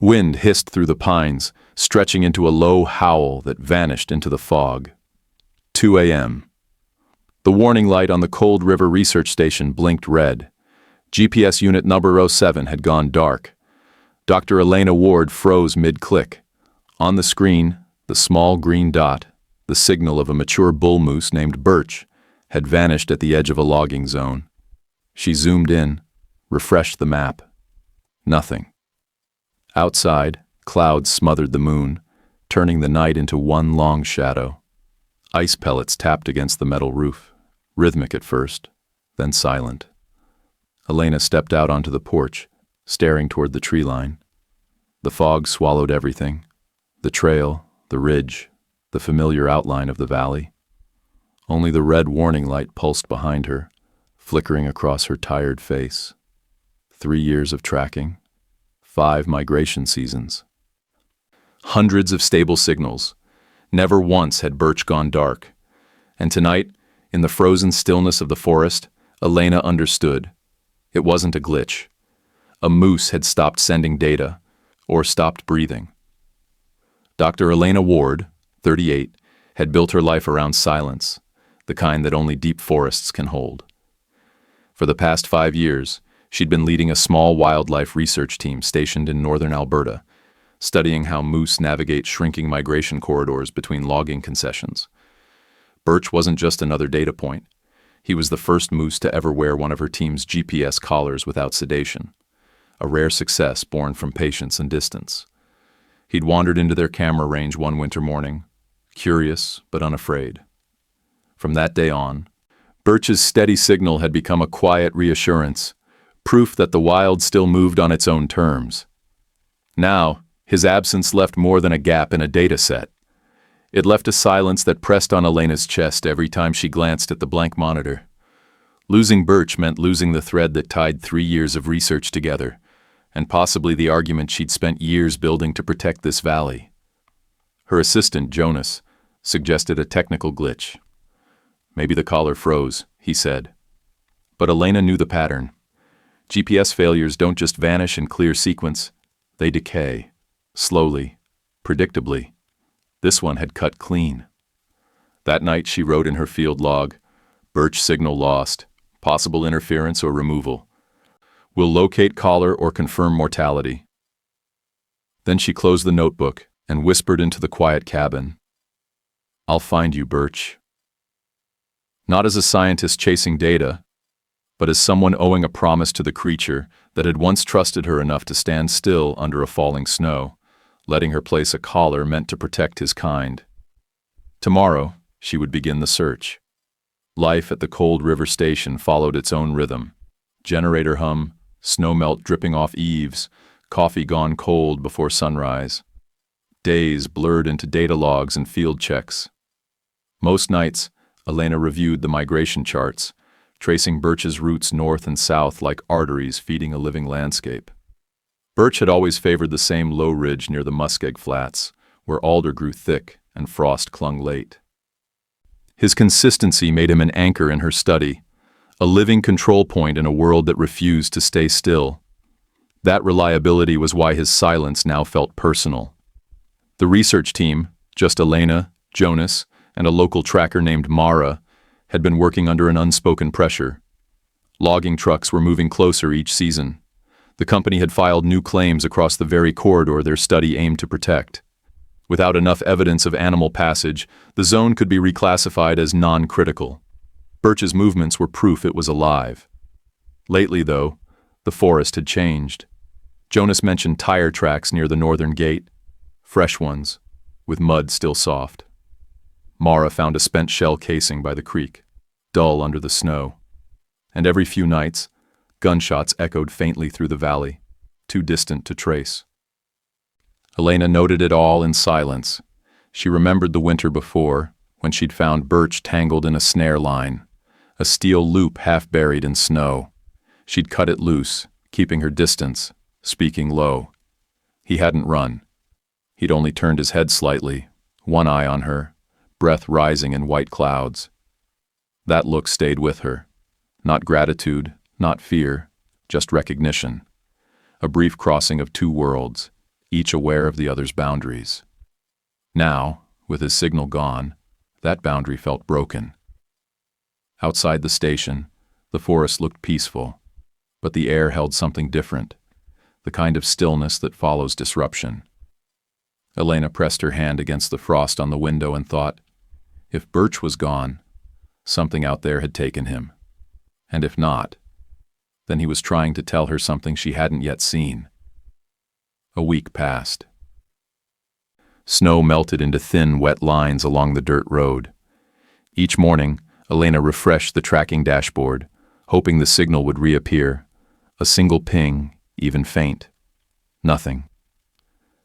Wind hissed through the pines, stretching into a low howl that vanished into the fog. 2 a.m. The warning light on the Cold River Research Station blinked red. GPS unit number 07 had gone dark. Dr. Elena Ward froze mid-click. On the screen, the small green dot, the signal of a mature bull moose named Birch, had vanished at the edge of a logging zone. She zoomed in, refreshed the map. Nothing. Outside, clouds smothered the moon, turning the night into one long shadow. Ice pellets tapped against the metal roof, rhythmic at first, then silent. Elena stepped out onto the porch, staring toward the tree line. The fog swallowed everything: the trail, the ridge, the familiar outline of the valley. Only the red warning light pulsed behind her, flickering across her tired face. 3 years of tracking, 5 migration seasons. Hundreds of stable signals. Never once had Birch gone dark. And tonight, in the frozen stillness of the forest, Elena understood. It wasn't a glitch. A moose had stopped sending data, or stopped breathing. Dr. Elena Ward, 38, had built her life around silence, the kind that only deep forests can hold. For the past 5 years, she'd been leading a small wildlife research team stationed in northern Alberta, studying how moose navigate shrinking migration corridors between logging concessions. Birch wasn't just another data point. He was the first moose to ever wear one of her team's GPS collars without sedation, a rare success born from patience and distance. He'd wandered into their camera range one winter morning, curious but unafraid. From that day on, Birch's steady signal had become a quiet reassurance, proof that the wild still moved on its own terms. Now, his absence left more than a gap in a data set. It left a silence that pressed on Elena's chest every time she glanced at the blank monitor. Losing Birch meant losing the thread that tied 3 years of research together, and possibly the argument she'd spent years building to protect this valley. Her assistant, Jonas, suggested a technical glitch. Maybe the collar froze, he said. But Elena knew the pattern. GPS failures don't just vanish in clear sequence, they decay, slowly, predictably. This one had cut clean. That night she wrote in her field log, "Birch signal lost, possible interference or removal. Will locate collar or confirm mortality." Then she closed the notebook and whispered into the quiet cabin, "I'll find you, Birch." Not as a scientist chasing data, but as someone owing a promise to the creature that had once trusted her enough to stand still under a falling snow, letting her place a collar meant to protect his kind. Tomorrow, she would begin the search. Life at the Cold River Station followed its own rhythm. Generator hum, snowmelt dripping off eaves, coffee gone cold before sunrise. Days blurred into data logs and field checks. Most nights, Elena reviewed the migration charts, tracing Birch's routes north and south like arteries feeding a living landscape. Birch had always favored the same low ridge near the muskeg flats, where alder grew thick and frost clung late. His consistency made him an anchor in her study, a living control point in a world that refused to stay still. That reliability was why his silence now felt personal. The research team, just Elena, Jonas, and a local tracker named Mara, had been working under an unspoken pressure. Logging trucks were moving closer each season. The company had filed new claims across the very corridor their study aimed to protect. Without enough evidence of animal passage, the zone could be reclassified as non-critical. Birch's movements were proof it was alive. Lately, though, the forest had changed. Jonas mentioned tire tracks near the northern gate, fresh ones, with mud still soft. Mara found a spent shell casing by the creek, dull under the snow. And every few nights, gunshots echoed faintly through the valley, too distant to trace. Elena noted it all in silence. She remembered the winter before, when she'd found Birch tangled in a snare line, a steel loop half buried in snow. She'd cut it loose, keeping her distance, speaking low. He hadn't run. He'd only turned his head slightly, one eye on her, breath rising in white clouds. That look stayed with her. Not gratitude, not fear, just recognition. A brief crossing of two worlds, each aware of the other's boundaries. Now, with his signal gone, that boundary felt broken. Outside the station, the forest looked peaceful, but the air held something different, the kind of stillness that follows disruption. Elena pressed her hand against the frost on the window and thought, if Birch was gone, something out there had taken him. And if not, then he was trying to tell her something she hadn't yet seen. A week passed. Snow melted into thin, wet lines along the dirt road. Each morning, Elena refreshed the tracking dashboard, hoping the signal would reappear. A single ping, even faint. Nothing.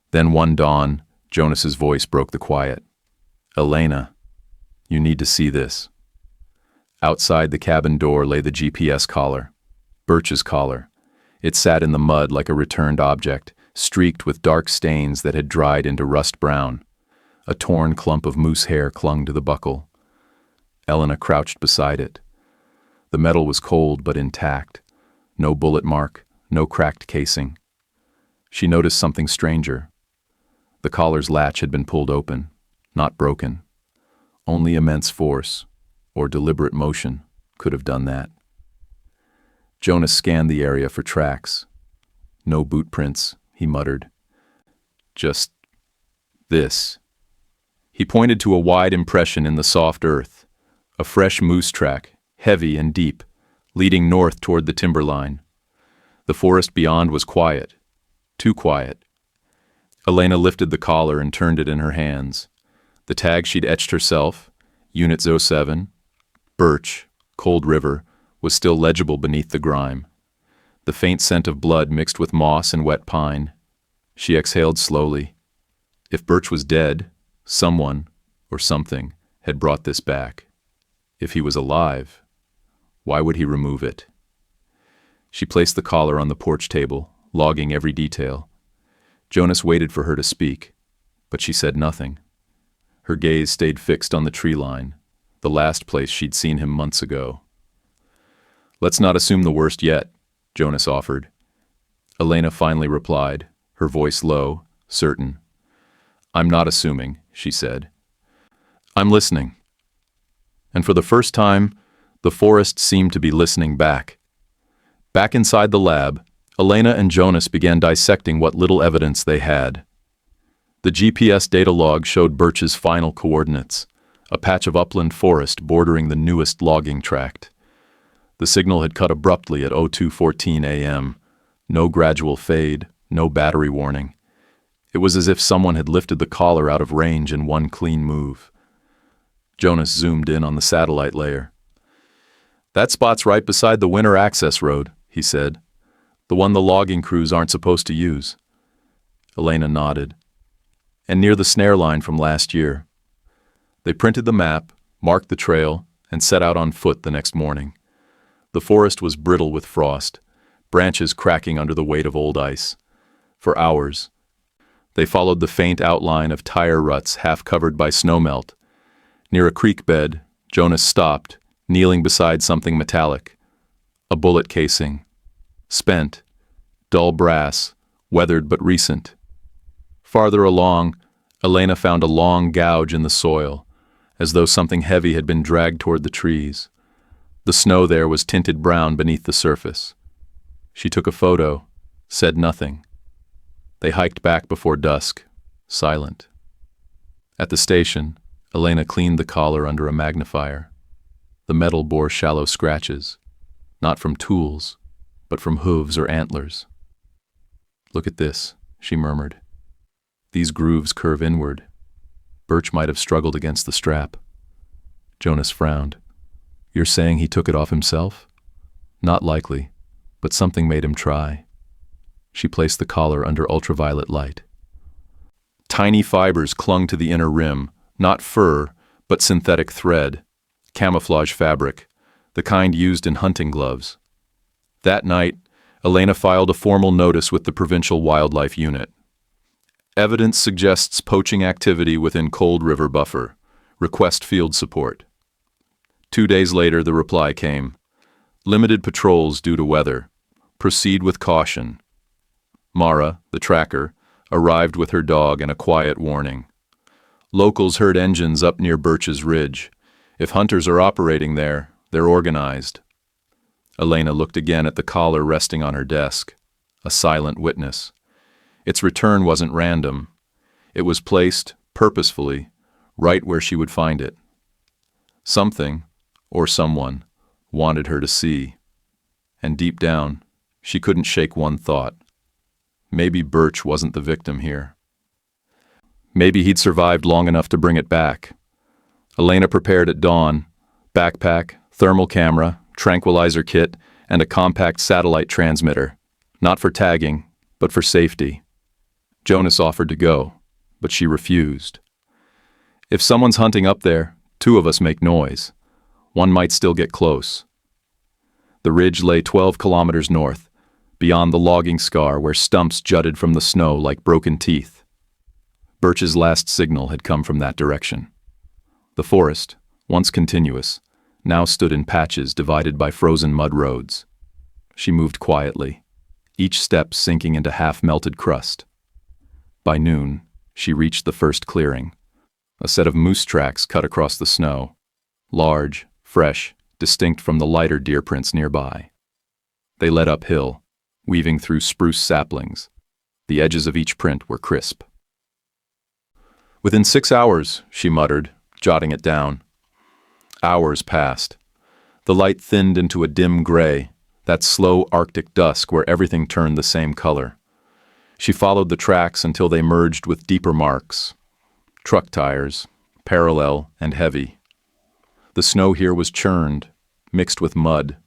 Then one dawn, Jonas's voice broke the quiet. Elena, you need to see this. Outside the cabin door lay the GPS collar. Birch's collar. It sat in the mud like a returned object, streaked with dark stains that had dried into rust brown. A torn clump of moose hair clung to the buckle. Elena crouched beside it. The metal was cold but intact. No bullet mark, no cracked casing. She noticed something stranger. The collar's latch had been pulled open, not broken. Only immense force, or deliberate motion, could have done that. Jonas scanned the area for tracks. No boot prints, he muttered. Just this. He pointed to a wide impression in the soft earth, a fresh moose track, heavy and deep, leading north toward the timberline. The forest beyond was quiet, too quiet. Elena lifted the collar and turned it in her hands. The tag she'd etched herself, Unit 07, Birch, Cold River, was still legible beneath the grime. The faint scent of blood mixed with moss and wet pine. She exhaled slowly. If Birch was dead, someone, or something, had brought this back. If he was alive, why would he remove it? She placed the collar on the porch table, logging every detail. Jonas waited for her to speak, but she said nothing. Her gaze stayed fixed on the tree line, the last place she'd seen him months ago. Let's not assume the worst yet, Jonas offered. Elena finally replied, her voice low, certain. I'm not assuming, she said. I'm listening. And for the first time, the forest seemed to be listening back. Back inside the lab, Elena and Jonas began dissecting what little evidence they had. The GPS data log showed Birch's final coordinates, a patch of upland forest bordering the newest logging tract. The signal had cut abruptly at 02:14 a.m. No gradual fade, no battery warning. It was as if someone had lifted the collar out of range in one clean move. Jonas zoomed in on the satellite layer. That spot's right beside the winter access road, he said. The one the logging crews aren't supposed to use. Elena nodded. And near the snare line from last year. They printed the map, marked the trail, and set out on foot the next morning. The forest was brittle with frost, branches cracking under the weight of old ice. For hours, they followed the faint outline of tire ruts half covered by snowmelt. Near a creek bed, Jonas stopped, kneeling beside something metallic. A bullet casing. Spent, dull brass, weathered but recent. Farther along, Elena found a long gouge in the soil, as though something heavy had been dragged toward the trees. The snow there was tinted brown beneath the surface. She took a photo, said nothing. They hiked back before dusk, silent. At the station, Elena cleaned the collar under a magnifier. The metal bore shallow scratches, not from tools, but from hooves or antlers. Look at this, she murmured. These grooves curve inward. Birch might have struggled against the strap. Jonas frowned. You're saying he took it off himself? Not likely, but something made him try. She placed the collar under ultraviolet light. Tiny fibers clung to the inner rim, not fur, but synthetic thread, camouflage fabric, the kind used in hunting gloves. That night, Elena filed a formal notice with the Provincial Wildlife Unit. Evidence suggests poaching activity within Cold River buffer. Request field support. 2 days later, the reply came. Limited patrols due to weather. Proceed with caution. Mara, the tracker, arrived with her dog and a quiet warning. Locals heard engines up near Birch's Ridge. If hunters are operating there, they're organized. Elena looked again at the collar resting on her desk, a silent witness. Its return wasn't random. It was placed, purposefully, right where she would find it. Something, or someone, wanted her to see. And deep down, she couldn't shake one thought. Maybe Birch wasn't the victim here. Maybe he'd survived long enough to bring it back. Elena prepared at dawn, backpack, thermal camera, tranquilizer kit, and a compact satellite transmitter, not for tagging, but for safety. Jonas offered to go, but she refused. If someone's hunting up there, two of us make noise. One might still get close. The ridge lay 12 kilometers north, beyond the logging scar where stumps jutted from the snow like broken teeth. Birch's last signal had come from that direction. The forest, once continuous, now stood in patches divided by frozen mud roads. She moved quietly, each step sinking into half-melted crust. By noon, she reached the first clearing, a set of moose tracks cut across the snow, large, fresh, distinct from the lighter deer prints nearby. They led uphill, weaving through spruce saplings. The edges of each print were crisp. "Within 6 hours," she muttered, jotting it down. Hours passed. The light thinned into a dim gray, that slow Arctic dusk where everything turned the same color. She followed the tracks until they merged with deeper marks. Truck tires, parallel and heavy. The snow here was churned, mixed with mud.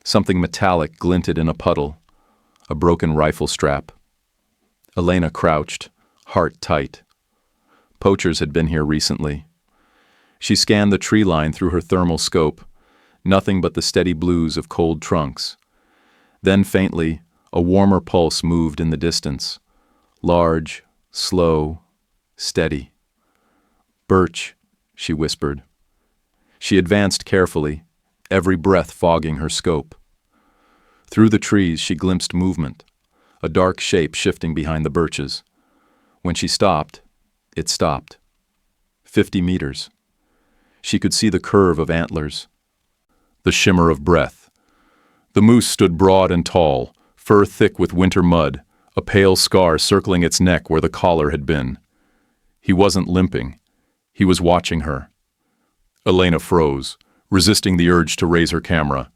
Something metallic glinted in a puddle, a broken rifle strap. Elena crouched, heart tight. Poachers had been here recently. She scanned the tree line through her thermal scope, nothing but the steady blues of cold trunks. Then faintly, a warmer pulse moved in the distance. Large, slow, steady. "Birch," she whispered. She advanced carefully, every breath fogging her scope. Through the trees she glimpsed movement, a dark shape shifting behind the birches. When she stopped, it stopped. 50 meters. She could see the curve of antlers, the shimmer of breath. The moose stood broad and tall, fur thick with winter mud, a pale scar circling its neck where the collar had been. He wasn't limping. He was watching her. Elena froze, resisting the urge to raise her camera.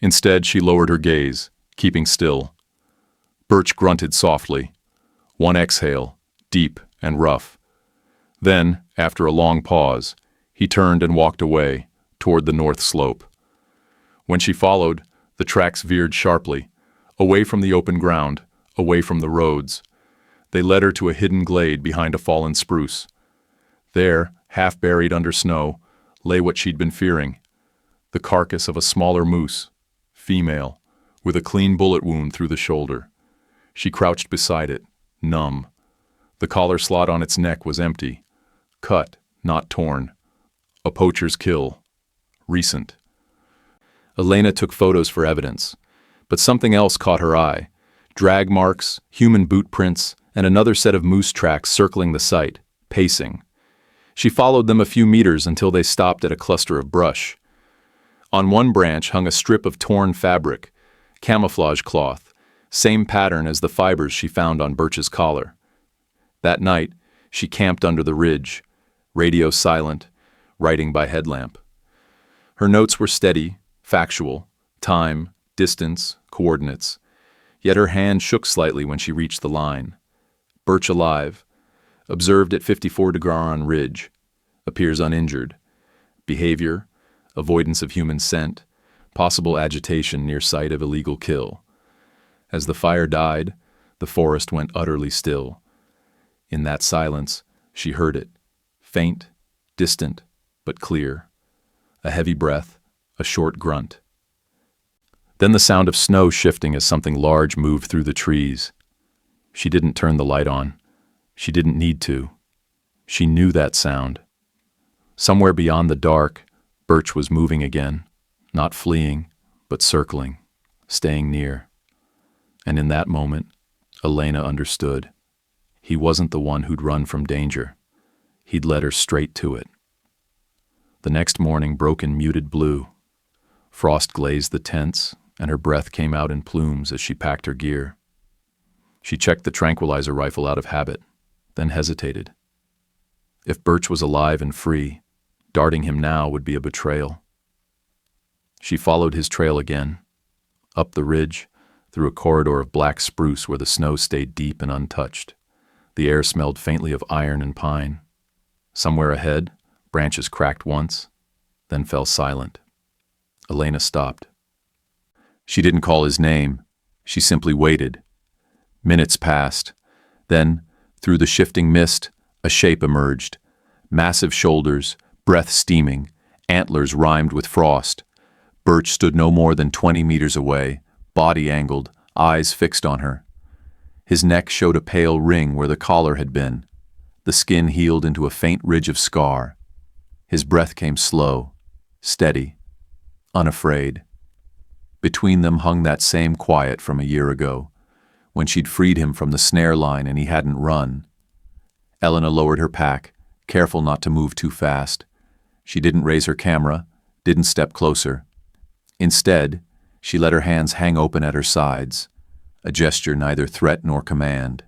Instead, she lowered her gaze, keeping still. Birch grunted softly. One exhale, deep and rough. Then, after a long pause, he turned and walked away, toward the north slope. When she followed, the tracks veered sharply, away from the open ground, away from the roads. They led her to a hidden glade behind a fallen spruce. There, half buried under snow, lay what she'd been fearing, the carcass of a smaller moose, female, with a clean bullet wound through the shoulder. She crouched beside it, numb. The collar slot on its neck was empty, cut, not torn. A poacher's kill. Recent. Elena took photos for evidence, but something else caught her eye. Drag marks, human boot prints, and another set of moose tracks circling the site, pacing. She followed them a few meters until they stopped at a cluster of brush. On one branch hung a strip of torn fabric, camouflage cloth, same pattern as the fibers she found on Birch's collar. That night, she camped under the ridge, radio silent, writing by headlamp. Her notes were steady, factual, time, distance, coordinates. Yet her hand shook slightly when she reached the line. Birch alive, observed at 54 Degraun Ridge, appears uninjured. Behavior, avoidance of human scent, possible agitation near site of illegal kill. As the fire died, the forest went utterly still. In that silence, she heard it, faint, distant, but clear. A heavy breath, a short grunt. Then the sound of snow shifting as something large moved through the trees. She didn't turn the light on. She didn't need to. She knew that sound. Somewhere beyond the dark, Birch was moving again, not fleeing, but circling, staying near. And in that moment, Elena understood. He wasn't the one who'd run from danger. He'd led her straight to it. The next morning broke in muted blue. Frost glazed the tents, and her breath came out in plumes as she packed her gear. She checked the tranquilizer rifle out of habit, then hesitated. If Birch was alive and free, darting him now would be a betrayal. She followed his trail again, up the ridge, through a corridor of black spruce where the snow stayed deep and untouched. The air smelled faintly of iron and pine. Somewhere ahead, branches cracked once, then fell silent. Elena stopped. She didn't call his name. She simply waited. Minutes passed. Then, through the shifting mist, a shape emerged. Massive shoulders, breath steaming, antlers rimed with frost. Birch stood no more than 20 meters away, body angled, eyes fixed on her. His neck showed a pale ring where the collar had been. The skin healed into a faint ridge of scar. His breath came slow, steady, unafraid. Between them hung that same quiet from a year ago, when she'd freed him from the snare line and he hadn't run. Elena lowered her pack, careful not to move too fast. She didn't raise her camera, didn't step closer. Instead, she let her hands hang open at her sides, a gesture neither threat nor command.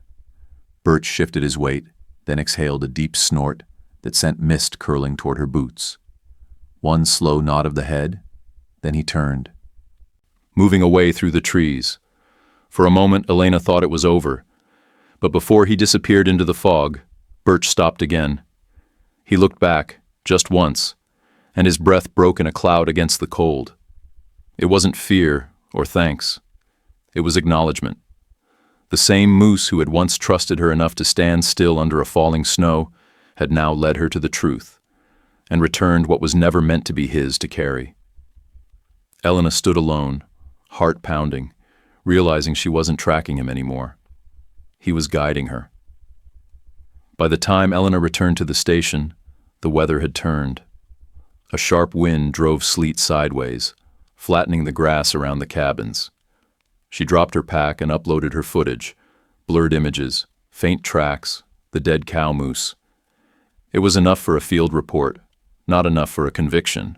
Birch shifted his weight, then exhaled a deep snort that sent mist curling toward her boots. One slow nod of the head, then he turned, moving away through the trees. For a moment, Elena thought it was over, but before he disappeared into the fog, Birch stopped again. He looked back, just once, and his breath broke in a cloud against the cold. It wasn't fear or thanks. It was acknowledgement. The same moose who had once trusted her enough to stand still under a falling snow had now led her to the truth, and returned what was never meant to be his to carry. Elena stood alone, heart pounding, realizing she wasn't tracking him anymore. He was guiding her. By the time Elena returned to the station, the weather had turned. A sharp wind drove sleet sideways, flattening the grass around the cabins. She dropped her pack and uploaded her footage, blurred images, faint tracks, the dead cow moose. It was enough for a field report, not enough for a conviction.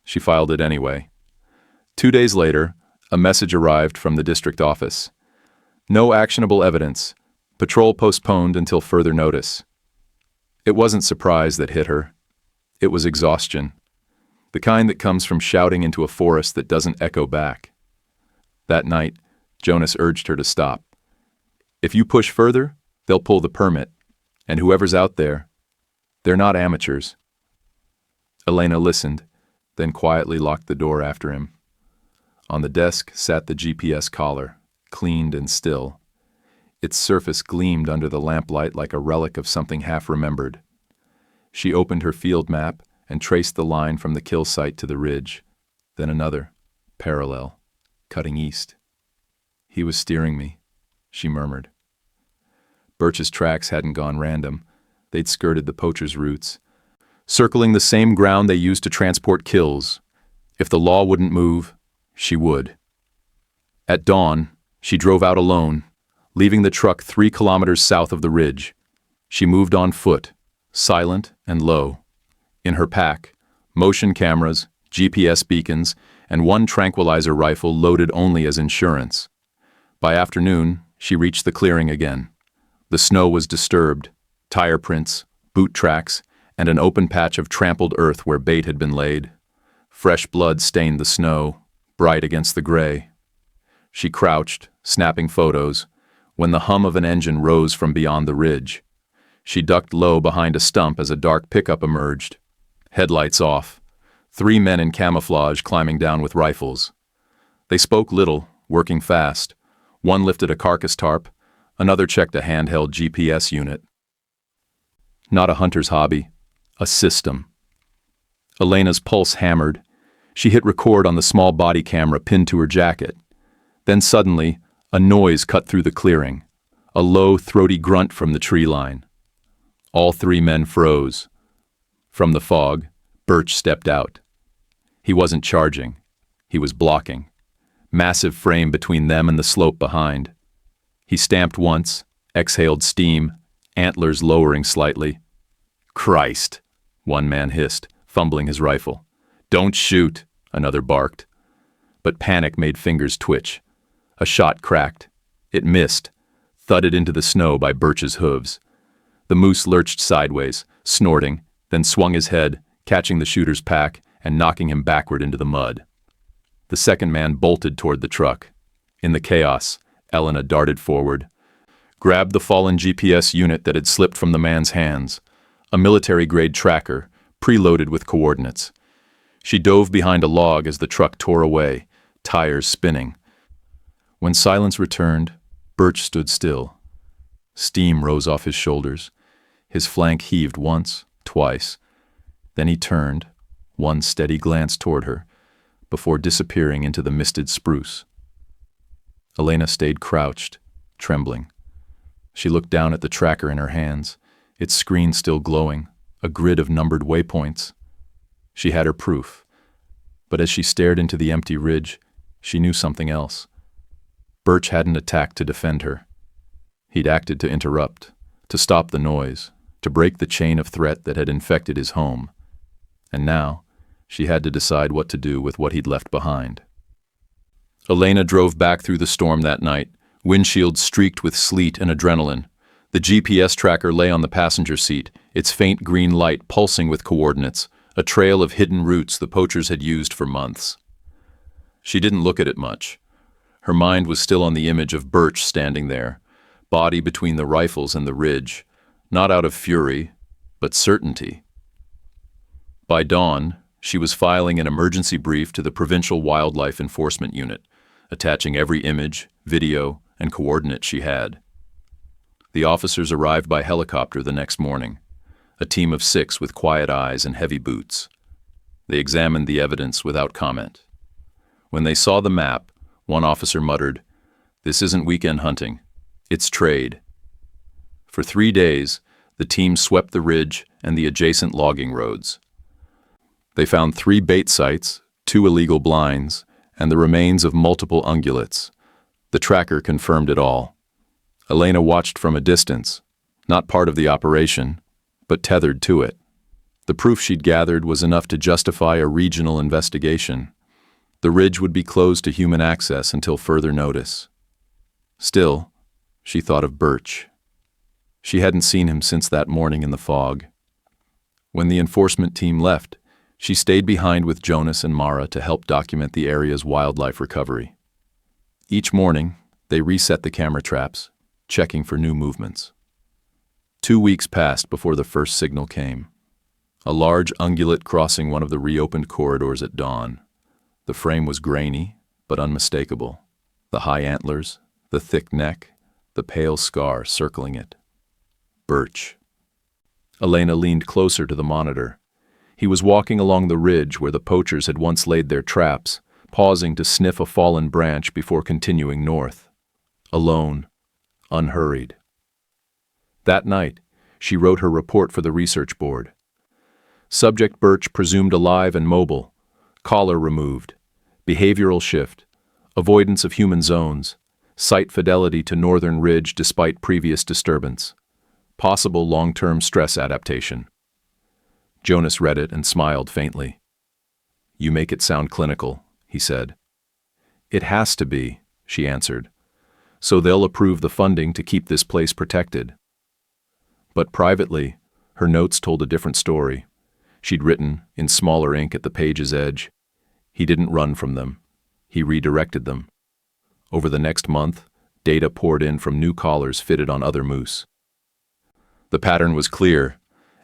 She filed it anyway. 2 days later, a message arrived from the district office. No actionable evidence. Patrol postponed until further notice. It wasn't surprise that hit her. It was exhaustion. The kind that comes from shouting into a forest that doesn't echo back. That night, Jonas urged her to stop. If you push further, they'll pull the permit. And whoever's out there, they're not amateurs. Elena listened, then quietly locked the door after him. On the desk sat the GPS collar, cleaned and still. Its surface gleamed under the lamplight like a relic of something half-remembered. She opened her field map and traced the line from the kill site to the ridge, then another, parallel, cutting east. He was steering me, she murmured. Birch's tracks hadn't gone random. They'd skirted the poacher's routes, circling the same ground they used to transport kills. If the law wouldn't move, she would. At dawn, she drove out alone, leaving the truck 3 kilometers south of the ridge. She moved on foot, silent and low. In her pack, motion cameras, GPS beacons, and 1 tranquilizer rifle loaded only as insurance. By afternoon, she reached the clearing again. The snow was disturbed, tire prints, boot tracks, and an open patch of trampled earth where bait had been laid. Fresh blood stained the snow, bright against the gray. She crouched, snapping photos, when the hum of an engine rose from beyond the ridge. She ducked low behind a stump as a dark pickup emerged. Headlights off. 3 men in camouflage climbing down with rifles. They spoke little, working fast. One lifted a carcass tarp, another checked a handheld GPS unit. Not a hunter's hobby, a system. Elena's pulse hammered. She hit record on the small body camera pinned to her jacket. Then suddenly, a noise cut through the clearing, a low, throaty grunt from the tree line. All 3 men froze. From the fog, Birch stepped out. He wasn't charging. He was blocking. Massive frame between them and the slope behind. He stamped once, exhaled steam, antlers lowering slightly. "Christ," one man hissed, fumbling his rifle. "Don't shoot," another barked. But panic made fingers twitch. A shot cracked. It missed, thudded into the snow by Birch's hooves. The moose lurched sideways, snorting, then swung his head, catching the shooter's pack and knocking him backward into the mud. The second man bolted toward the truck. In the chaos, Elena darted forward, grabbed the fallen GPS unit that had slipped from the man's hands, a military-grade tracker, preloaded with coordinates. She dove behind a log as the truck tore away, tires spinning. When silence returned, Birch stood still. Steam rose off his shoulders. His flank heaved once, twice. Then he turned, one steady glance toward her, before disappearing into the misted spruce. Elena stayed crouched, trembling. She looked down at the tracker in her hands, its screen still glowing, a grid of numbered waypoints. She had her proof. But as she stared into the empty ridge, she knew something else. Birch hadn't attacked to defend her. He'd acted to interrupt, to stop the noise, to break the chain of threat that had infected his home. And now, she had to decide what to do with what he'd left behind. Elena drove back through the storm that night, windshield streaked with sleet and adrenaline. The GPS tracker lay on the passenger seat, its faint green light pulsing with coordinates, a trail of hidden routes the poachers had used for months. She didn't look at it much. Her mind was still on the image of Birch standing there, body between the rifles and the ridge, not out of fury, but certainty. By dawn, she was filing an emergency brief to the Provincial Wildlife Enforcement Unit, attaching every image, video, and coordinate she had. The officers arrived by helicopter the next morning, a team of 6 with quiet eyes and heavy boots. They examined the evidence without comment. When they saw the map, one officer muttered, "This isn't weekend hunting, it's trade." For 3 days, the team swept the ridge and the adjacent logging roads. They found 3 bait sites, 2 illegal blinds, and the remains of multiple ungulates. The tracker confirmed it all. Elena watched from a distance, not part of the operation, but tethered to it. The proof she'd gathered was enough to justify a regional investigation. The ridge would be closed to human access until further notice. Still, she thought of Birch. She hadn't seen him since that morning in the fog. When the enforcement team left, she stayed behind with Jonas and Mara to help document the area's wildlife recovery. Each morning, they reset the camera traps, checking for new movements. 2 weeks passed before the first signal came. A large ungulate crossing one of the reopened corridors at dawn. The frame was grainy, but unmistakable. The high antlers, the thick neck, the pale scar circling it. Birch. Elena leaned closer to the monitor. He was walking along the ridge where the poachers had once laid their traps, pausing to sniff a fallen branch before continuing north. Alone, unhurried. That night, she wrote her report for the research board. Subject Birch presumed alive and mobile. Collar removed. Behavioral shift. Avoidance of human zones. Site fidelity to northern ridge despite previous disturbance. Possible long-term stress adaptation. Jonas read it and smiled faintly. "You make it sound clinical," he said. "It has to be," she answered. "So they'll approve the funding to keep this place protected." But privately, her notes told a different story. She'd written, in smaller ink at the page's edge, "He didn't run from them. He redirected them." Over the next month, data poured in from new collars fitted on other moose. The pattern was clear.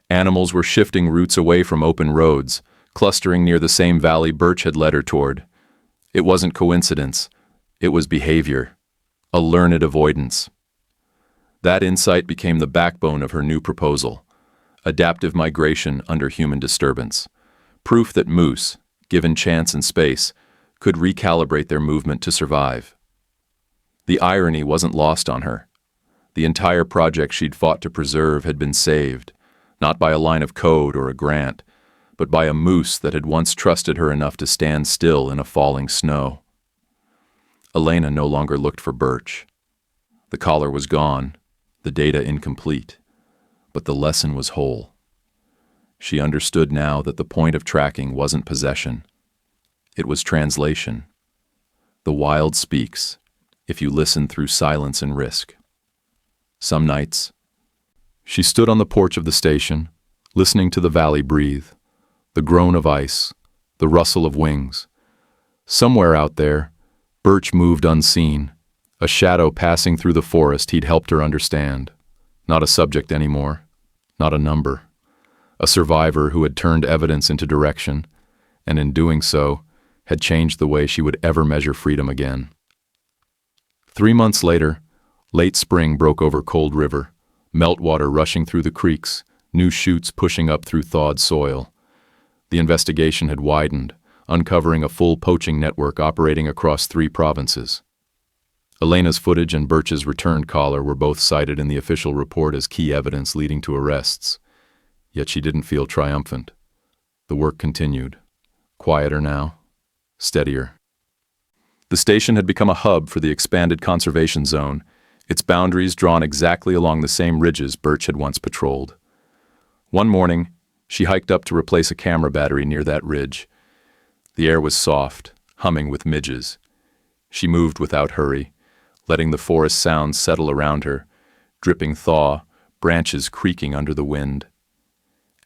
Animals were shifting routes away from open roads, clustering near the same valley Birch had led her toward. It wasn't coincidence. It was behavior. A learned avoidance. That insight became the backbone of her new proposal. Adaptive migration under human disturbance. Proof that moose, given chance and space, could recalibrate their movement to survive. The irony wasn't lost on her. The entire project she'd fought to preserve had been saved, not by a line of code or a grant, but by a moose that had once trusted her enough to stand still in a falling snow. Elena no longer looked for Birch. The collar was gone. the data incomplete, but the lesson was whole. She understood now that the point of tracking wasn't possession. It was translation. The wild speaks, if you listen through silence and risk. Some nights, she stood on the porch of the station, listening to the valley breathe, the groan of ice, the rustle of wings. Somewhere out there, Birch moved unseen, a shadow passing through the forest he'd helped her understand. Not a subject anymore, not a number. A survivor who had turned evidence into direction, and in doing so, had changed the way she would ever measure freedom again. 3 months later, late spring broke over Cold River, meltwater rushing through the creeks, new chutes pushing up through thawed soil. The investigation had widened, uncovering a full poaching network operating across 3 provinces. Elena's footage and Birch's returned collar were both cited in the official report as key evidence leading to arrests. Yet she didn't feel triumphant. The work continued. Quieter now, steadier. The station had become a hub for the expanded conservation zone, its boundaries drawn exactly along the same ridges Birch had once patrolled. One morning, she hiked up to replace a camera battery near that ridge. The air was soft, humming with midges. She moved without hurry, letting the forest sounds settle around her, dripping thaw, branches creaking under the wind.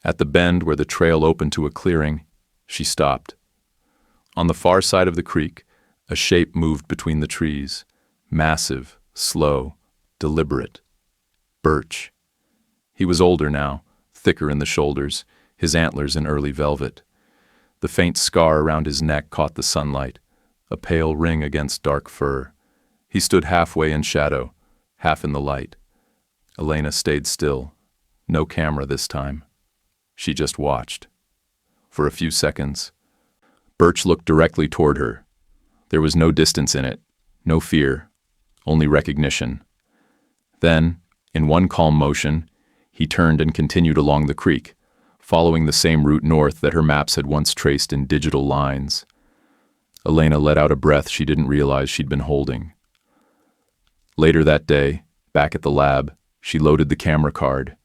At the bend where the trail opened to a clearing, she stopped. On the far side of the creek, a shape moved between the trees, massive, slow, deliberate. Birch. He was older now, thicker in the shoulders, his antlers in early velvet. The faint scar around his neck caught the sunlight, a pale ring against dark fur. He stood halfway in shadow, half in the light. Elena stayed still. No camera this time. She just watched. For a few seconds, Birch looked directly toward her. There was no distance in it, no fear, only recognition. Then, in one calm motion, he turned and continued along the creek, following the same route north that her maps had once traced in digital lines. Elena let out a breath she didn't realize she'd been holding. Later that day, back at the lab, she loaded the camera card.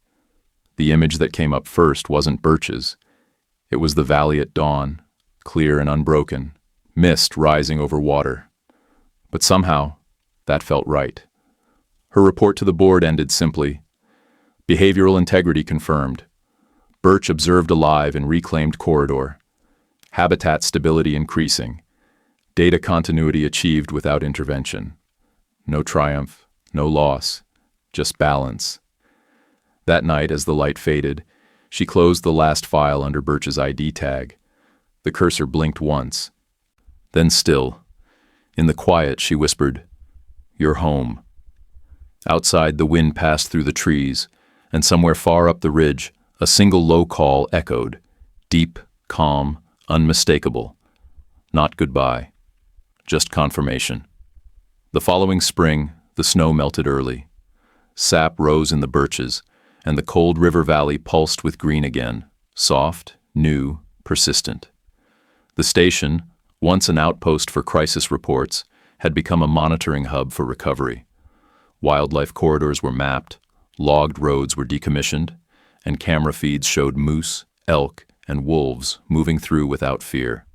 The image that came up first wasn't Birch's. It was the valley at dawn, clear and unbroken, mist rising over water. But somehow, that felt right. Her report to the board ended simply. Behavioral integrity confirmed. Birch observed alive in reclaimed corridor. Habitat stability increasing. Data continuity achieved without intervention. No triumph, no loss, just balance. That night, as the light faded, she closed the last file under Birch's ID tag. The cursor blinked once. Then still. In the quiet, she whispered, "You're home." Outside, the wind passed through the trees, and somewhere far up the ridge, a single low call echoed, deep, calm, unmistakable. Not goodbye, just confirmation. The following spring, the snow melted early. Sap rose in the birches, and the cold river valley pulsed with green again, soft, new, persistent. The station, once an outpost for crisis reports, had become a monitoring hub for recovery. Wildlife corridors were mapped, logged roads were decommissioned, and camera feeds showed moose, elk, and wolves moving through without fear.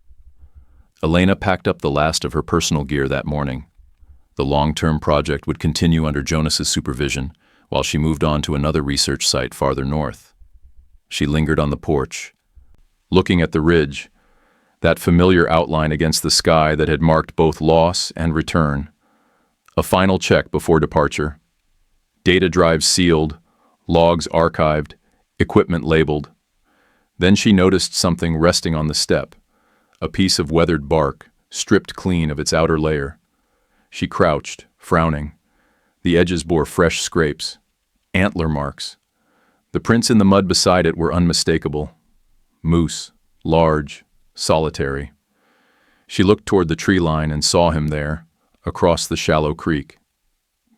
Elena packed up the last of her personal gear that morning. The long-term project would continue under Jonas's supervision, while she moved on to another research site farther north. She lingered on the porch, looking at the ridge, that familiar outline against the sky that had marked both loss and return. A final check before departure. Data drives sealed, logs archived, equipment labeled. Then she noticed something resting on the step, a piece of weathered bark, stripped clean of its outer layer. She crouched, frowning. The edges bore fresh scrapes, antler marks. The prints in the mud beside it were unmistakable. Moose, large, solitary. She looked toward the tree line and saw him there, across the shallow creek.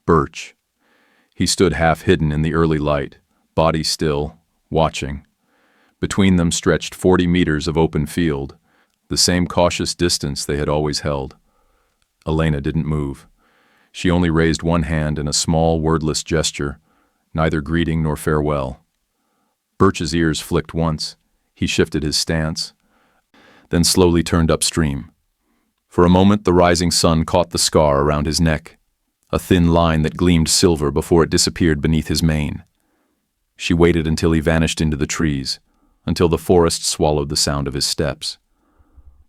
Birch. He stood half hidden in the early light, body still, watching. Between them stretched 40 meters of open field, the same cautious distance they had always held. Elena didn't move. She only raised one hand in a small, wordless gesture, neither greeting nor farewell. Birch's ears flicked once. He shifted his stance, then slowly turned upstream. For a moment, the rising sun caught the scar around his neck, a thin line that gleamed silver before it disappeared beneath his mane. She waited until he vanished into the trees, until the forest swallowed the sound of his steps.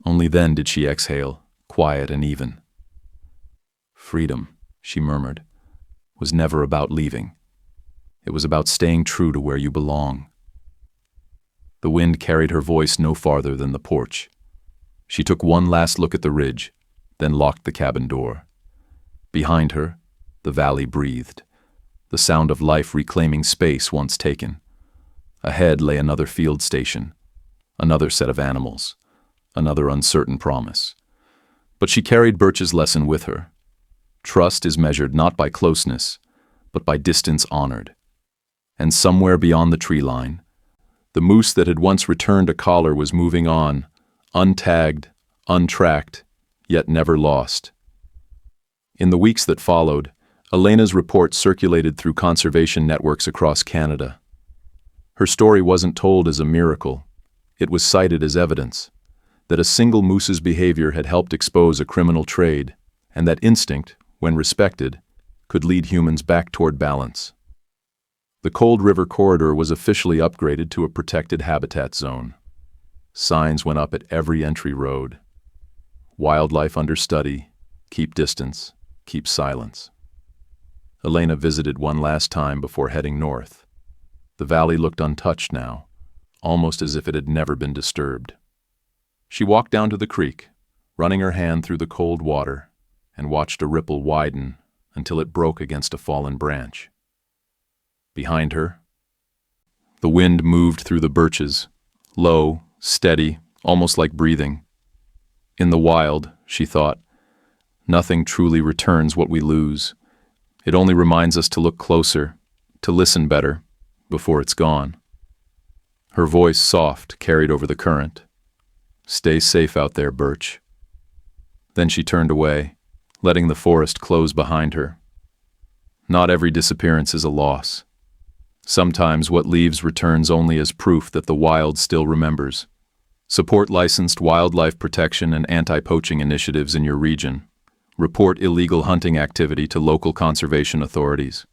Only then did she exhale, quiet and even. Freedom, she murmured, was never about leaving. It was about staying true to where you belong. The wind carried her voice no farther than the porch. She took one last look at the ridge, then locked the cabin door. Behind her, the valley breathed, the sound of life reclaiming space once taken. Ahead lay another field station, another set of animals, another uncertain promise. But she carried Birch's lesson with her. Trust is measured not by closeness, but by distance honored. And somewhere beyond the tree line, the moose that had once returned a collar was moving on, untagged, untracked, yet never lost. In the weeks that followed, Elena's report circulated through conservation networks across Canada. Her story wasn't told as a miracle. It was cited as evidence that a single moose's behavior had helped expose a criminal trade, and that instinct, when respected, could lead humans back toward balance. The Cold River Corridor was officially upgraded to a protected habitat zone. Signs went up at every entry road. Wildlife under study, keep distance, keep silence. Elena visited one last time before heading north. The valley looked untouched now, almost as if it had never been disturbed. She walked down to the creek, running her hand through the cold water, and watched a ripple widen until it broke against a fallen branch. Behind her, the wind moved through the birches, low, steady, almost like breathing. In the wild, she thought, nothing truly returns what we lose. It only reminds us to look closer, to listen better, before it's gone. Her voice, soft, carried over the current. Stay safe out there, Birch. Then she turned away, letting the forest close behind her. Not every disappearance is a loss. Sometimes what leaves returns only as proof that the wild still remembers. Support licensed wildlife protection and anti-poaching initiatives in your region. Report illegal hunting activity to local conservation authorities.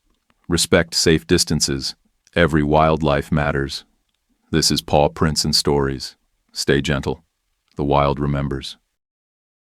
Respect safe distances. Every wildlife matters. This is Paw Prints Stories. Stay gentle. The wild remembers.